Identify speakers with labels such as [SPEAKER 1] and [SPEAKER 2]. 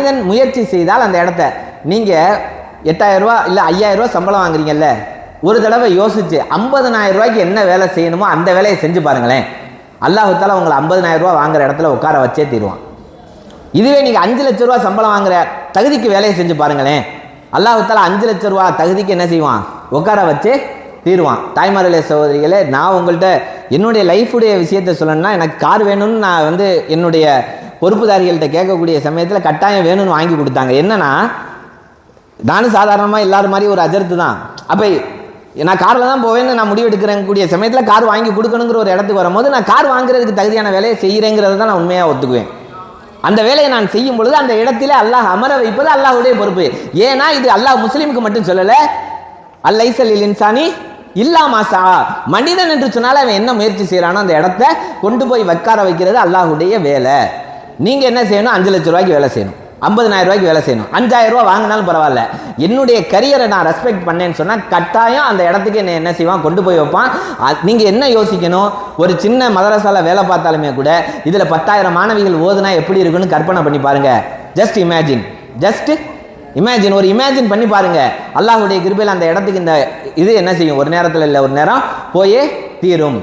[SPEAKER 1] மனிதன் முயற்சி செய்தால் அந்த இடத்த நீங்கள் 8000 ரூபா இல்லை 5000 ரூபா சம்பளம் வாங்குறீங்கல்ல, ஒரு தடவை யோசிச்சு 50000 ரூபாய்க்கு என்ன வேலை செய்யணுமோ அந்த வேலையை செஞ்சு பாருங்களேன். அல்லாஹ் தாலா உங்களை 50000 ரூபா வாங்குற இடத்துல உட்கார வச்சே தீருவான். இதுவே நீங்கள் 5 லட்சம் ரூபா சம்பளம் வாங்குற தகுதிக்கு வேலையை செஞ்சு பாருங்களேன். அல்லாஹ் தாலா 5 லட்சம் ரூபா தகுதிக்கு என்ன செய்வான்? உட்கார வச்சு தீருவான். தாய்மார்களே சகோதரிகளே, நான் உங்கள்கிட்ட என்னுடைய லைஃபுடைய விஷயத்தை சொல்லணும்னா, எனக்கு கார் வேணும்னு நான் என்னுடைய பொறுப்புதாரிகள்கிட்ட கேட்கக்கூடிய சமயத்தில் கட்டாயம் வேணும்னு வாங்கி கொடுத்தாங்க. என்னன்னா, நானும் சாதாரணமாக எல்லாரும் மாதிரி ஒரு அஜர்த்து தான். அப்போ நான் காரில் தான் போவேன்னு நான் முடிவு எடுக்கிறக்கூடிய சமயத்தில் கார் வாங்கி கொடுக்கணுங்கிற ஒரு இடத்துக்கு வரும்போது நான் கார் வாங்குறதுக்கு தகுதியான வேலையை செய்கிறேங்கிறத தான் நான் உண்மையாக ஒத்துக்குவேன். அந்த வேலையை நான் செய்யும் பொழுது அந்த இடத்திலே அல்லாஹ் அமர வைப்பது அல்லாஹ்வுடைய பொறுப்பு. ஏன்னா இது அல்லாஹ் முஸ்லீமுக்கு மட்டும் சொல்லலை, அல்லைசல் இன்சானி இல்லா மாசா, மனிதன் என்று சொன்னால அவன் என்ன முயற்சி செய்யறானோ அந்த இடத்த கொண்டு போய் உட்கார வைக்கிறது அல்லாஹ்வுடைய வேலை. நீங்க என்ன செய்யணும்? 5 லட்சம் ரூபாய்க்கு வேலை செய்யணும், 50000 ரூபாய்க்கு வேலை செய்யணும், 5000 ரூபாய் வாங்கினாலும் பரவாயில்ல. என்னுடைய கரியரை நான் ரெஸ்பெக்ட் பண்ணேன்னு சொன்னா கட்டாயம் அந்த இடத்துக்கு என்ன செய்வான்? கொண்டு போய் வைப்பான். நீங்க என்ன யோசிக்கணும்? ஒரு சின்ன மதரசால வேலை பார்த்தாலுமே கூட இதுல 10000 மாணவிகள் ஓதுனா எப்படி இருக்குன்னு கற்பனை பண்ணி பாருங்க. ஜஸ்ட் இமேஜின் ஒரு இமேஜின் பண்ணி பாருங்க. அல்லாஹ்வுடைய கிருபையில் அந்த இடத்துக்கு இந்த இது என்ன செய்யும்? ஒரு நேரத்தில் இல்லை ஒரு நேரம் போயே தீரும்.